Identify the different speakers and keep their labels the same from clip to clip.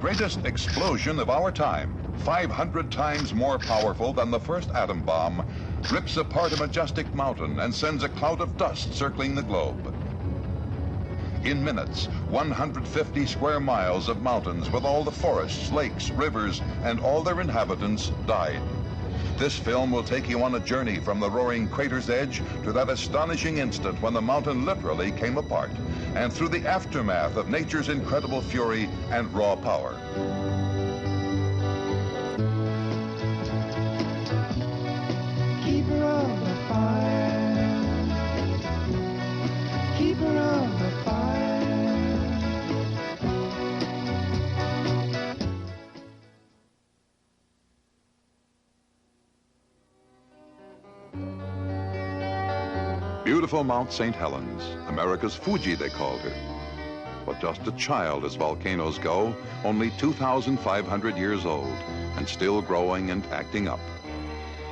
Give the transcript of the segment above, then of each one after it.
Speaker 1: greatest explosion of our time, 500 times more powerful than the first atom bomb, rips apart a majestic mountain and sends a cloud of dust circling the globe. In minutes, 150 square miles of mountains with all the forests, lakes, rivers, and all their inhabitants died. This film will take you on a journey from the roaring crater's edge to that astonishing instant when the mountain literally came apart, and through the aftermath of nature's incredible fury and raw power.
Speaker 2: Keeper of the fire, keeper of the fire.
Speaker 1: Beautiful Mount St. Helens, America's Fuji they called her. But just a child as volcanoes go, only 2,500 years old, and still growing and acting up.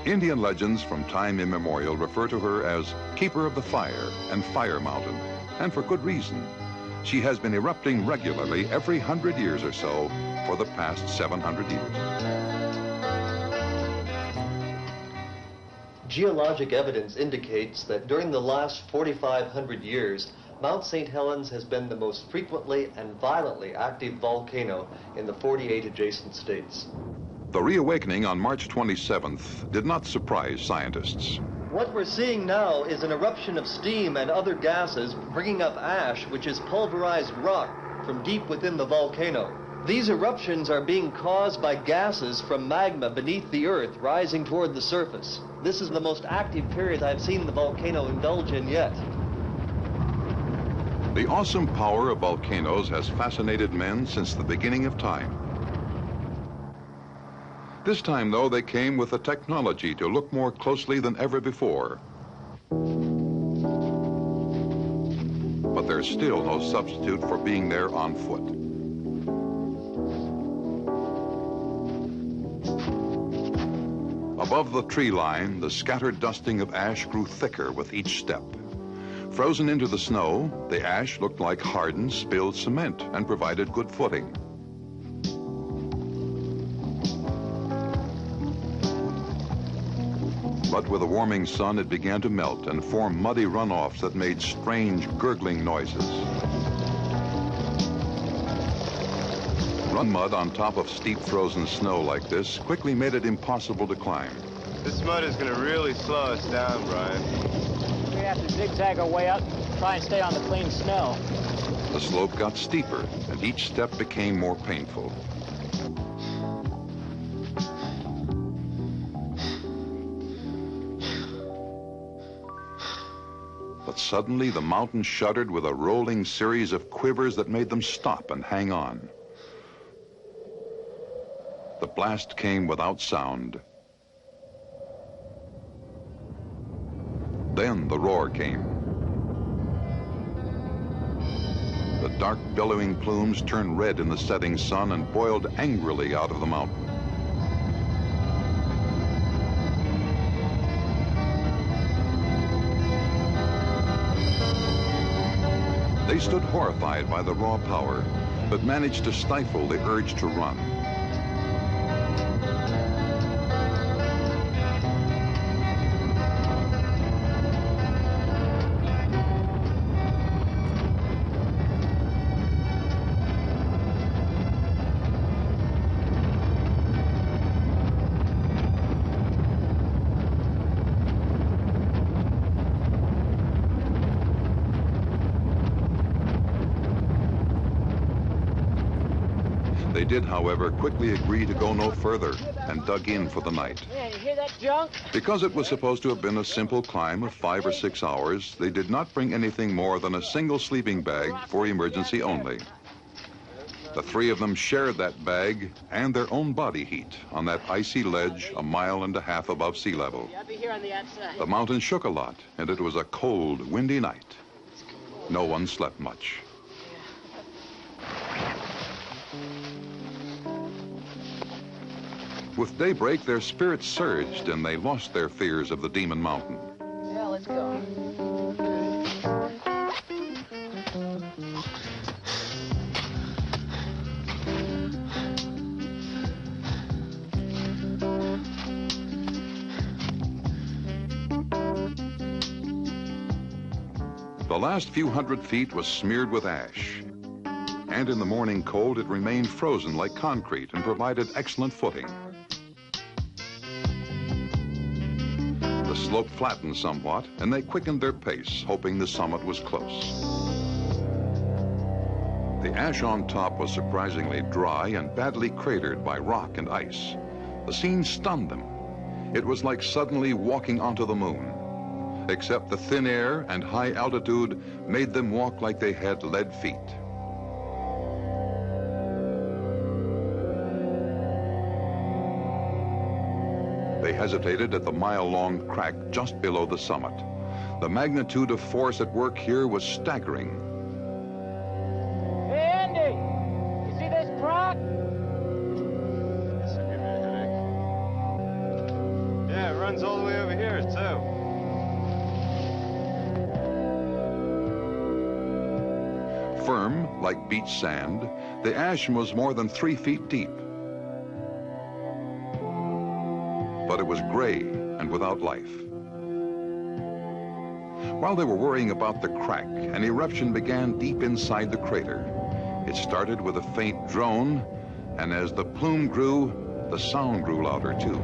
Speaker 1: Indian legends from time immemorial refer to her as Keeper of the Fire and Fire Mountain, and for good reason. She has been erupting regularly every 100 years or so for the past 700 years.
Speaker 3: Geologic evidence indicates that during the last 4,500 years, Mount St. Helens has been the most frequently and violently active volcano in the 48 adjacent states.
Speaker 1: The reawakening on March 27th did not surprise scientists.
Speaker 3: What we're seeing now is an eruption of steam and other gases bringing up ash, which is pulverized rock from deep within the volcano. These eruptions are being caused by gases from magma beneath the earth rising toward the surface. This is the most active period I've seen the volcano indulge in yet.
Speaker 1: The awesome power of volcanoes has fascinated men since the beginning of time. This time, though, they came with the technology to look more closely than ever before. But there's still no substitute for being there on foot. Above the tree line, the scattered dusting of ash grew thicker with each step. Frozen into the snow, the ash looked like hardened, spilled cement and provided good footing. But with a warming sun, it began to melt and form muddy runoffs that made strange, gurgling noises. Run mud on top of steep frozen snow like this quickly made it impossible to climb.
Speaker 4: This mud is going to really slow us down, Brian.
Speaker 5: We have to zigzag our way up and try and stay on the clean snow.
Speaker 1: The slope got steeper, and each step became more painful. But suddenly the mountain shuddered with a rolling series of quivers that made them stop and hang on. The blast came without sound. Then the roar came. The dark billowing plumes turned red in the setting sun and boiled angrily out of the mountain. They stood horrified by the raw power, but managed to stifle the urge to run. They did, however, quickly agree to go no further and dug in for the night.
Speaker 5: Man, you hear that junk?
Speaker 1: Because it was supposed to have been a simple climb of 5 or 6 hours, they did not bring anything more than a single sleeping bag for emergency only. The three of them shared that bag and their own body heat on that icy ledge 1.5 miles above sea level.
Speaker 5: I'll be here on the outside.
Speaker 1: The mountain shook a lot, and it was a cold, windy night. No one slept much. With daybreak, their spirits surged and they lost their fears of the Demon Mountain.
Speaker 5: Yeah, let's go.
Speaker 1: The last few hundred feet was smeared with ash. And in the morning cold, it remained frozen like concrete and provided excellent footing. The slope flattened somewhat, and they quickened their pace, hoping the summit was close. The ash on top was surprisingly dry and badly cratered by rock and ice. The scene stunned them. It was like suddenly walking onto the moon, except the thin air and high altitude made them walk like they had lead feet. They hesitated at the mile-long crack just below the summit. The magnitude of force at work here was staggering.
Speaker 5: Hey, Andy! You see this crack?
Speaker 4: This will give me a headache. Yeah, it runs all the way over here, too.
Speaker 1: Firm, like beach sand, the ash was more than 3 feet deep. But it was gray and without life. While they were worrying about the crack, an eruption began deep inside the crater. It started with a faint drone, and as the plume grew, the sound grew louder too.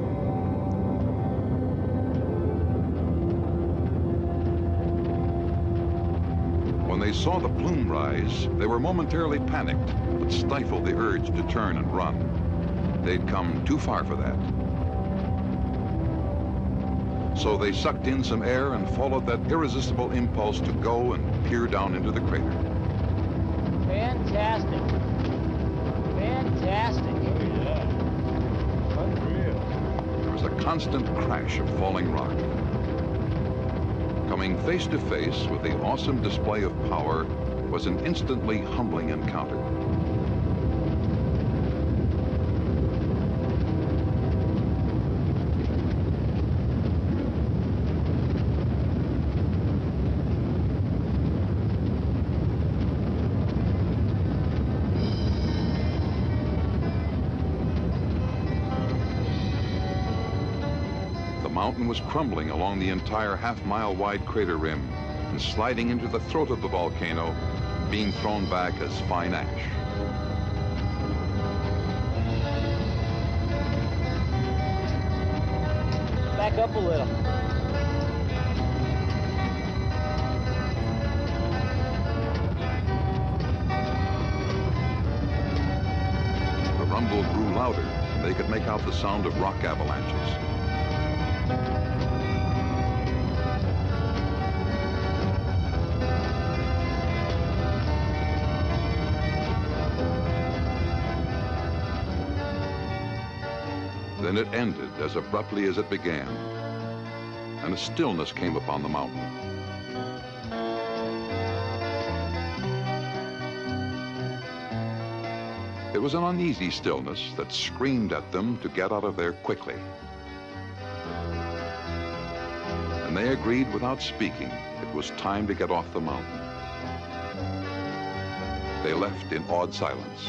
Speaker 1: When they saw the plume rise, they were momentarily panicked, but stifled the urge to turn and run. They'd come too far for that. So they sucked in some air and followed that irresistible impulse to go and peer down into the crater.
Speaker 5: Fantastic. Fantastic.
Speaker 4: Oh, yeah. Unreal.
Speaker 1: There was a constant crash of falling rock. Coming face to face with the awesome display of power was an instantly humbling encounter. The mountain was crumbling along the entire half-mile wide crater rim and sliding into the throat of the volcano, being thrown back as fine ash.
Speaker 5: Back up a little.
Speaker 1: The rumble grew louder, and they could make out the sound of rock avalanches. Then it ended as abruptly as it began, and a stillness came upon the mountain. It was an uneasy stillness that screamed at them to get out of there quickly. And they agreed without speaking it was time to get off the mountain. They left in awed silence.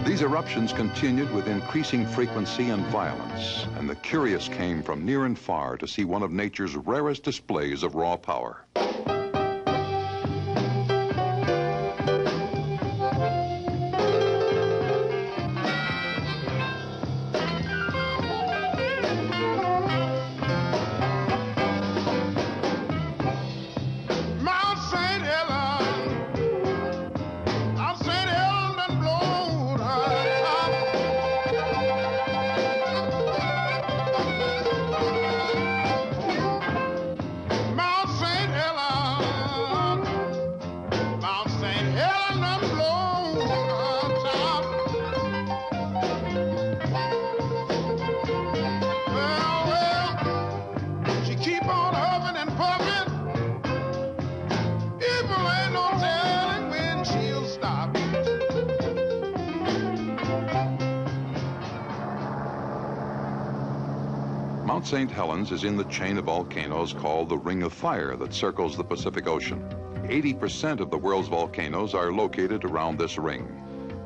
Speaker 1: These eruptions continued with increasing frequency and violence, and the curious came from near and far to see one of nature's rarest displays of raw power. MtStHelens is in the chain of volcanoes called the Ring of Fire that circles the Pacific Ocean. 80% of the world's volcanoes are located around this ring.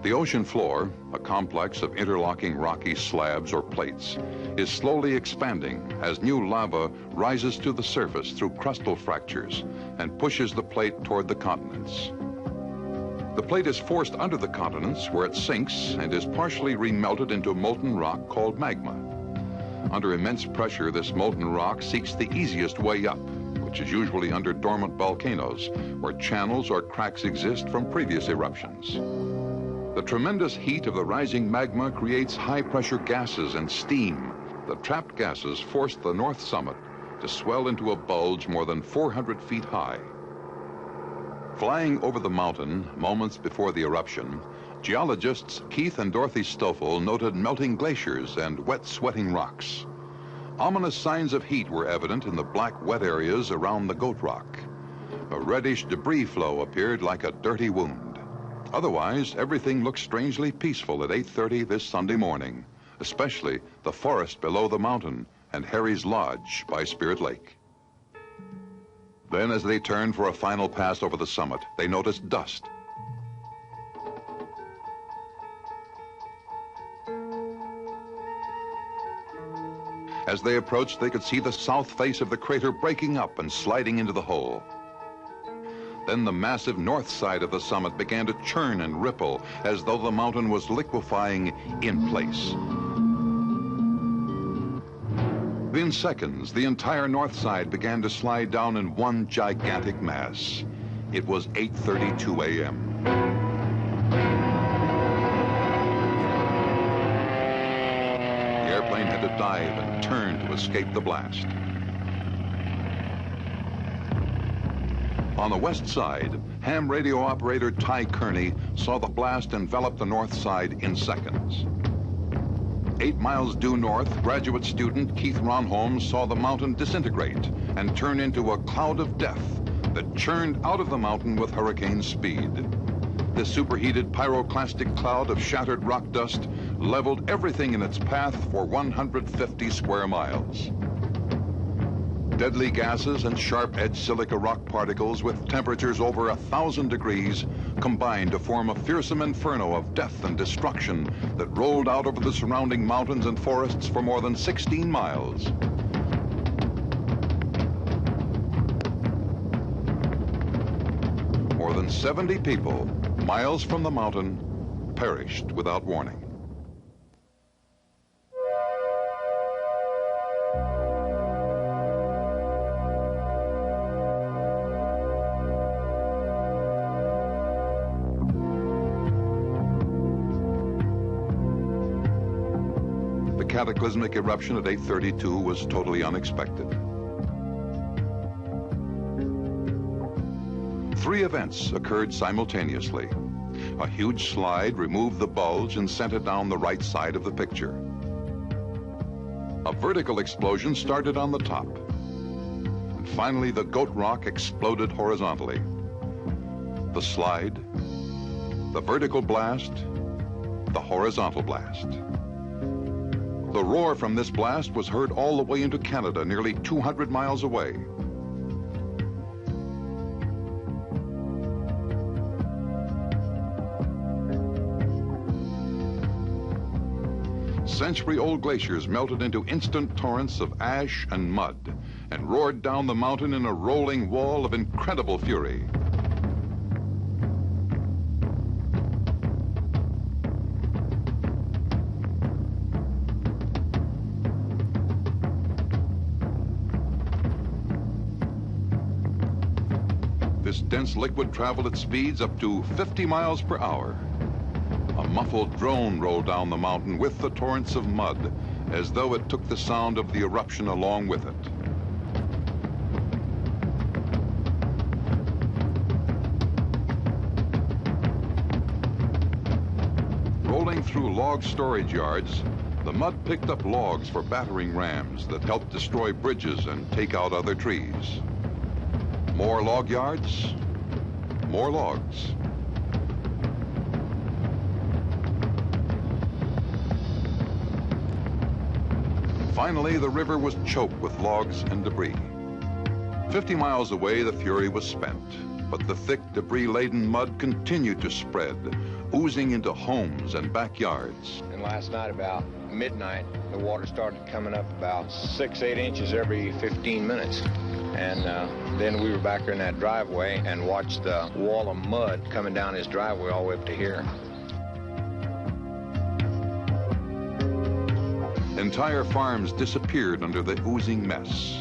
Speaker 1: The ocean floor, a complex of interlocking rocky slabs or plates, is slowly expanding as new lava rises to the surface through crustal fractures and pushes the plate toward the continents. The plate is forced under the continents where it sinks and is partially remelted into molten rock called magma. Under immense pressure, this molten rock seeks the easiest way up, which is usually under dormant volcanoes where channels or cracks exist from previous eruptions. The tremendous heat of the rising magma creates high-pressure gases and steam. The trapped gases force the north summit to swell into a bulge more than 400 feet high. Flying over the mountain moments before the eruption, geologists Keith and Dorothy Stoffel noted melting glaciers and wet, sweating rocks. Ominous signs of heat were evident in the black, wet areas around the Goat Rock. A reddish debris flow appeared like a dirty wound. Otherwise, everything looked strangely peaceful at 8:30 this Sunday morning, especially the forest below the mountain and Harry's Lodge by Spirit Lake. Then, as they turned for a final pass over the summit, they noticed dust. As they approached, they could see the south face of the crater breaking up and sliding into the hole. Then the massive north side of the summit began to churn and ripple as though the mountain was liquefying in place. Within seconds, the entire north side began to slide down in one gigantic mass. It was 8:32 a.m. The airplane had to dive and turn to escape the blast. On the west side, ham radio operator Ty Kearney saw the blast envelop the north side in seconds. 8 miles due north, graduate student Keith Ronholm saw the mountain disintegrate and turn into a cloud of death that churned out of the mountain with hurricane speed. This superheated pyroclastic cloud of shattered rock dust leveled everything in its path for 150 square miles. Deadly gases and sharp-edged silica rock particles with temperatures over 1,000 degrees combined to form a fearsome inferno of death and destruction that rolled out over the surrounding mountains and forests for more than 16 miles. More than 70 people, miles from the mountain, perished without warning. The cataclysmic eruption at 8:32 was totally unexpected. 3 events occurred simultaneously. A huge slide removed the bulge and sent it down the right side of the picture. A vertical explosion started on the top. And finally, the Goat Rock exploded horizontally. The slide, the vertical blast, the horizontal blast. The roar from this blast was heard all the way into Canada, nearly 200 miles away. Century-old glaciers melted into instant torrents of ash and mud and roared down the mountain in a rolling wall of incredible fury. This dense liquid traveled at speeds up to 50 miles per hour. A muffled drone rolled down the mountain with the torrents of mud, as though it took the sound of the eruption along with it. Rolling through log storage yards, the mud picked up logs for battering rams that helped destroy bridges and take out other trees. More log yards, more logs. Finally, the river was choked with logs and debris. 50 miles away, the fury was spent, but the thick, debris-laden mud continued to spread, oozing into homes and backyards.
Speaker 6: And last night about midnight, the water started coming up about 6-8 inches every 15 minutes. And then we were back there in that driveway and watched the wall of mud coming down his driveway all the way up to here.
Speaker 1: Entire farms disappeared under the oozing mess.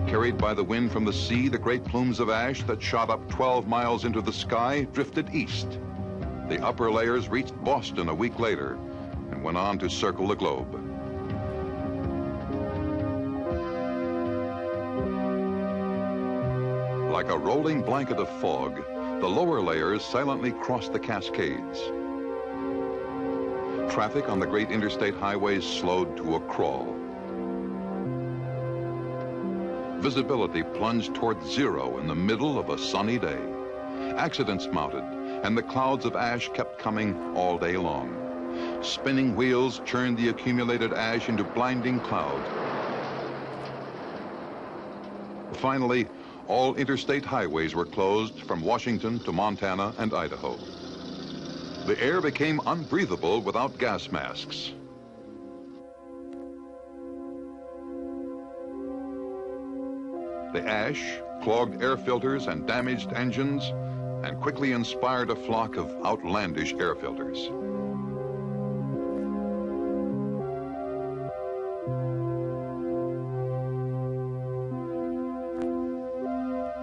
Speaker 1: Carried by the wind from the sea, the great plumes of ash that shot up 12 miles into the sky drifted east. The upper layers reached Boston a week later and went on to circle the globe. Like a rolling blanket of fog, the lower layers silently crossed the Cascades. Traffic on the great interstate highways slowed to a crawl. Visibility plunged toward zero in the middle of a sunny day. Accidents mounted, and the clouds of ash kept coming all day long. Spinning wheels churned the accumulated ash into blinding cloud. Finally, all interstate highways were closed from Washington to Montana and Idaho. The air became unbreathable without gas masks. The ash clogged air filters and damaged engines and quickly inspired a flock of outlandish air filters.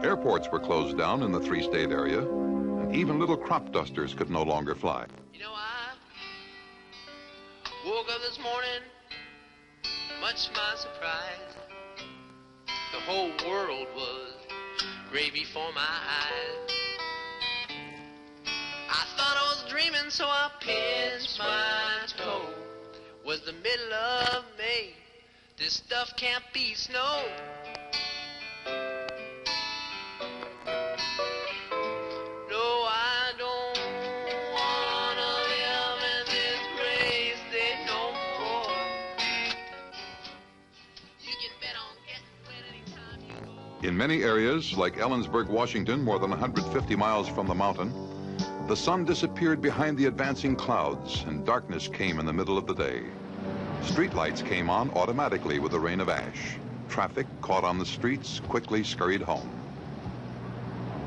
Speaker 1: Airports were closed down in the three-state area, and even little crop dusters could no longer fly.
Speaker 7: You know, I woke up this morning, much to my surprise. The whole world was gray before my eyes. I thought I was dreaming, so I pinched my toe. Was the middle of May. This stuff can't be snow. No, I don't wanna live in this gray state no more. You can bet on getting wet anytime you go.
Speaker 1: In many areas, like Ellensburg, Washington, more than 150 miles from the mountain, the sun disappeared behind the advancing clouds and darkness came in the middle of the day. Streetlights came on automatically with the rain of ash. Traffic caught on the streets quickly scurried home.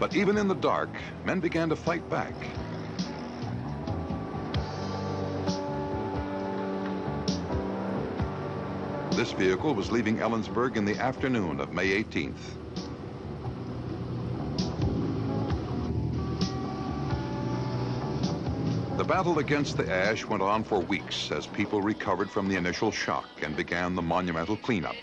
Speaker 1: But even in the dark, men began to fight back. This vehicle was leaving Ellensburg in the afternoon of May 18th. The battle against the ash went on for weeks as people recovered from the initial shock and began the monumental cleanup.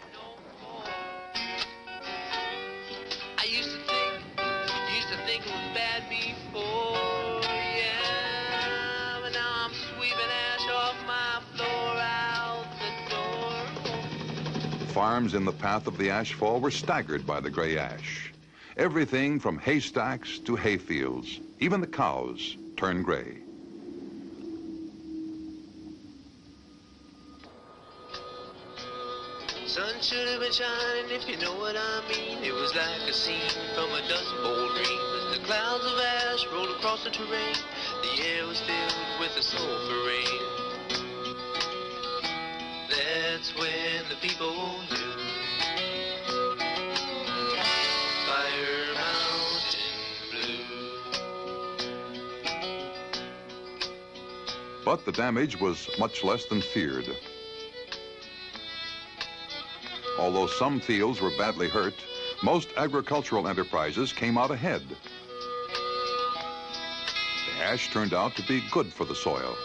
Speaker 7: I used to think it was bad before, yeah, but now I'm sweeping ash off my floor out the door.
Speaker 1: Farms in the path of the ashfall were staggered by the gray ash. Everything from haystacks to hayfields, even the cows, turned gray.
Speaker 7: Sun should have been shining, if you know what I mean. It was like a scene from a Dust Bowl dream. As the clouds of ash rolled across the terrain, the air was filled with a sulfur rain. That's when the people knew Fire Mountain Blue.
Speaker 1: But the damage was much less than feared. Although some fields were badly hurt, most agricultural enterprises came out ahead. The ash turned out to be good for the soil.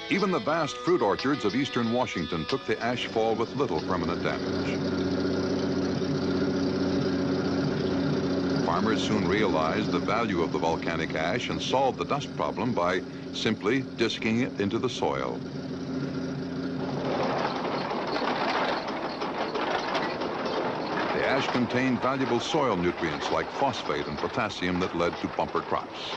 Speaker 1: Even the vast fruit orchards of eastern Washington took the ash fall with little permanent damage. Farmers soon realized the value of the volcanic ash and solved the dust problem by simply disking it into the soil. The ash contained valuable soil nutrients like phosphate and potassium that led to bumper crops.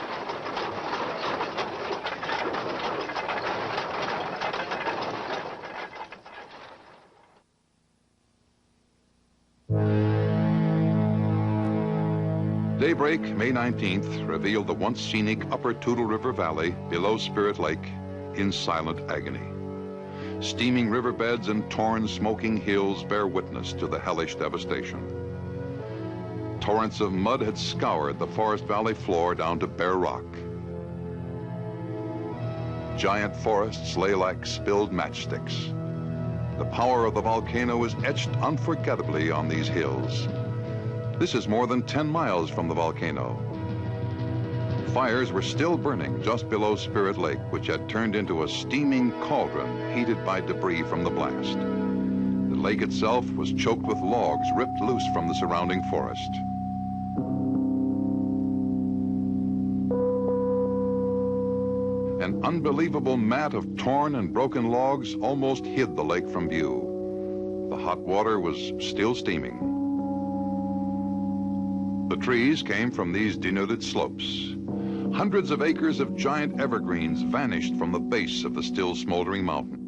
Speaker 1: Daybreak, May 19th, revealed the once scenic upper Toutle River Valley below Spirit Lake in silent agony. Steaming riverbeds and torn, smoking hills bear witness to the hellish devastation. Torrents of mud had scoured the Forest Valley floor down to bare rock. Giant forests lay like spilled matchsticks. The power of the volcano is etched unforgettably on these hills. This is more than 10 miles from the volcano. Fires were still burning just below Spirit Lake, which had turned into a steaming cauldron heated by debris from the blast. The lake itself was choked with logs ripped loose from the surrounding forest. An unbelievable mat of torn and broken logs almost hid the lake from view. The hot water was still steaming. The trees came from these denuded slopes. Hundreds of acres of giant evergreens vanished from the base of the still smoldering mountain.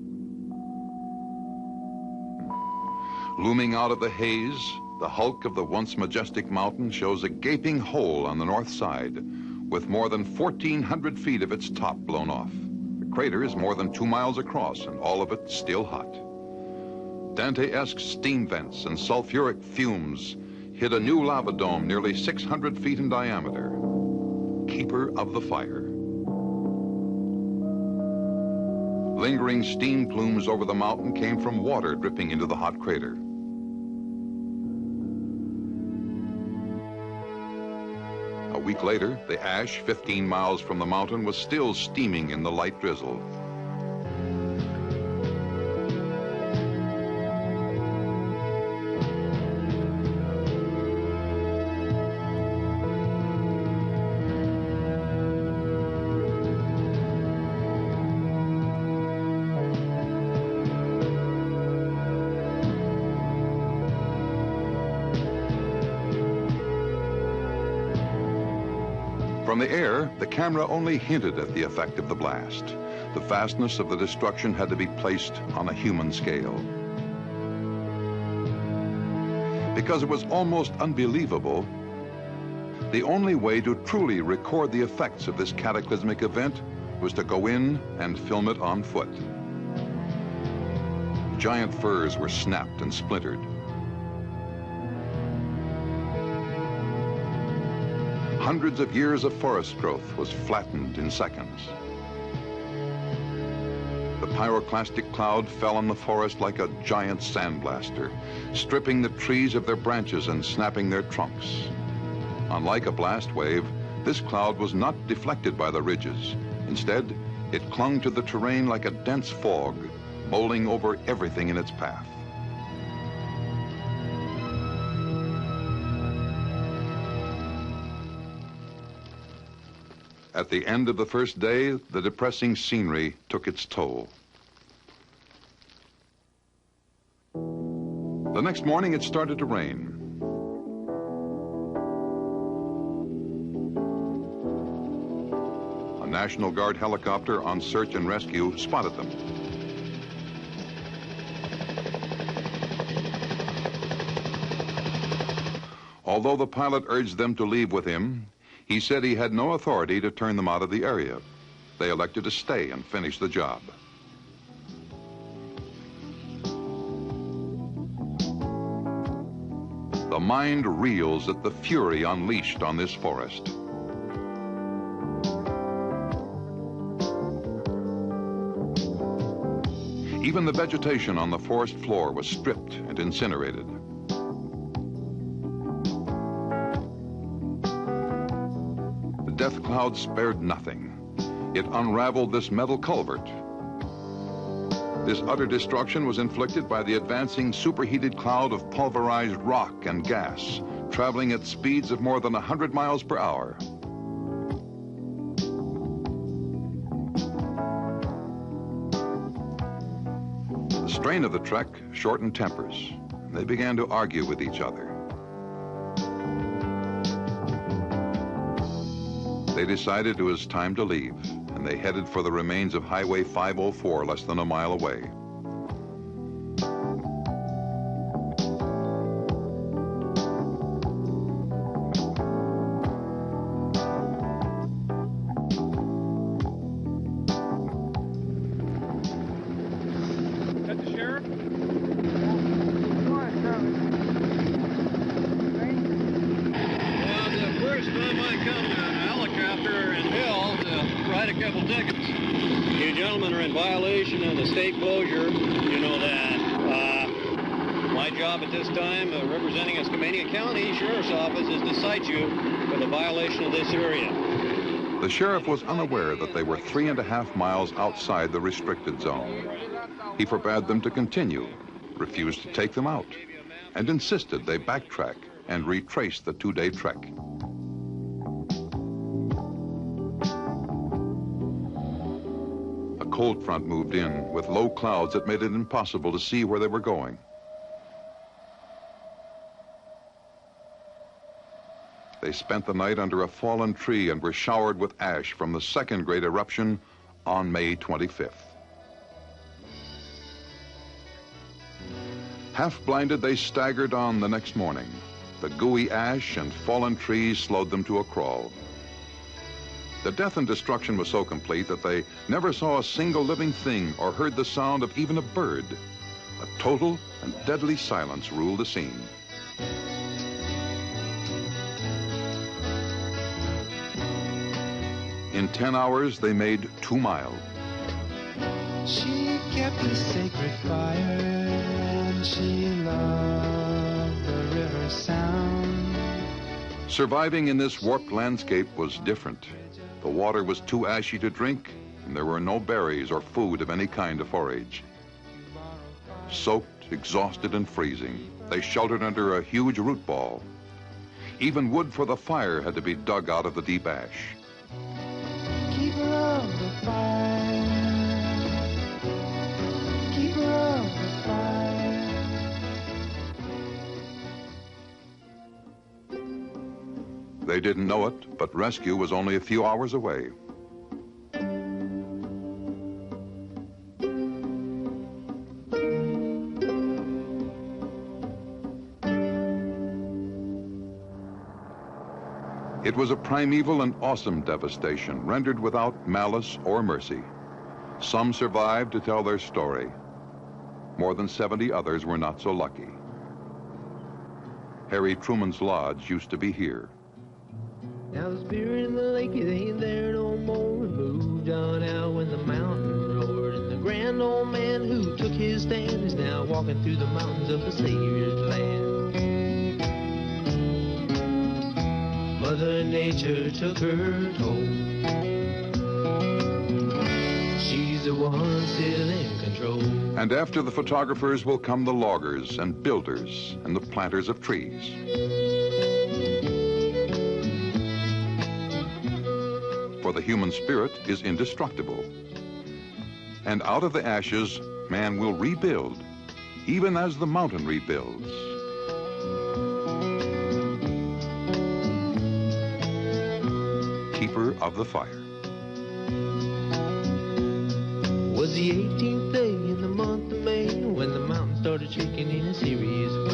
Speaker 1: Looming out of the haze, the hulk of the once majestic mountain shows a gaping hole on the north side, with more than 1,400 feet of its top blown off. The crater is more than 2 miles across, and all of it still hot. Dante-esque steam vents and sulfuric fumes hid a new lava dome nearly 600 feet in diameter, keeper of the fire. Lingering steam plumes over the mountain came from water dripping into the hot crater. A week later, the ash 15 miles from the mountain was still steaming in the light drizzle. From the air, the camera only hinted at the effect of the blast. The vastness of the destruction had to be placed on a human scale. Because it was almost unbelievable, the only way to truly record the effects of this cataclysmic event was to go in and film it on foot. Giant firs were snapped and splintered. Hundreds of years of forest growth was flattened in seconds. The pyroclastic cloud fell on the forest like a giant sandblaster, stripping the trees of their branches and snapping their trunks. Unlike a blast wave, this cloud was not deflected by the ridges. Instead, it clung to the terrain like a dense fog, bowling over everything in its path. At the end of the first day, the depressing scenery took its toll. The next morning, it started to rain. A National Guard helicopter on search and rescue spotted them. Although the pilot urged them to leave with him, he said he had no authority to turn them out of the area. They elected to stay and finish the job. The mind reels at the fury unleashed on this forest. Even the vegetation on the forest floor was stripped and incinerated. Death cloud spared nothing. It unraveled this metal culvert. This utter destruction was inflicted by the advancing superheated cloud of pulverized rock and gas, traveling at speeds of more than 100 miles per hour. The strain of the trek shortened tempers. They began to argue with each other. They decided it was time to leave, and they headed for the remains of Highway 504 less than a mile away.
Speaker 8: write a couple tickets. You gentlemen are in violation of the state closure. You know that. My job at this time, representing Escamania County Sheriff's Office, is to cite you for the violation of this area.
Speaker 1: The sheriff was unaware that they were 3.5 miles outside the restricted zone. He forbade them to continue, refused to take them out, and insisted they backtrack and retrace the 2-day trek. A cold front moved in with low clouds that made it impossible to see where they were going. They spent the night under a fallen tree and were showered with ash from the second great eruption on May 25th. Half blinded, they staggered on the next morning. The gooey ash and fallen trees slowed them to a crawl. The death and destruction was so complete that they never saw a single living thing or heard the sound of even a bird. A total and deadly silence ruled the scene. In 10 hours, they made 2 miles.
Speaker 2: She kept the sacred fire and she loved the river sound.
Speaker 1: Surviving in this warped landscape was different. The water was too ashy to drink, and there were no berries or food of any kind to forage. Soaked, exhausted, and freezing, they sheltered under a huge root ball. Even wood for the fire had to be dug out of the deep ash.
Speaker 2: Keeper of the fire, keeper of the fire.
Speaker 1: They didn't know it, but rescue was only a few hours away. It was a primeval and awesome devastation, rendered without malice or mercy. Some survived to tell their story. More than 70 others were not so lucky. Harry Truman's lodge used to be here.
Speaker 7: Now the spirit in the lake, it ain't there no more. It moved on out when the mountain roared. And the grand old man who took his stand is now walking through the mountains of the Savior's land. Mother Nature took her toll. She's the one still in control.
Speaker 1: And after the photographers will come the loggers and builders and the planters of trees. For the human spirit is indestructible. And out of the ashes, man will rebuild, even as the mountain rebuilds. Keeper of the fire.
Speaker 7: Was the 18th day in the month of May when the mountain started shaking in a serious way.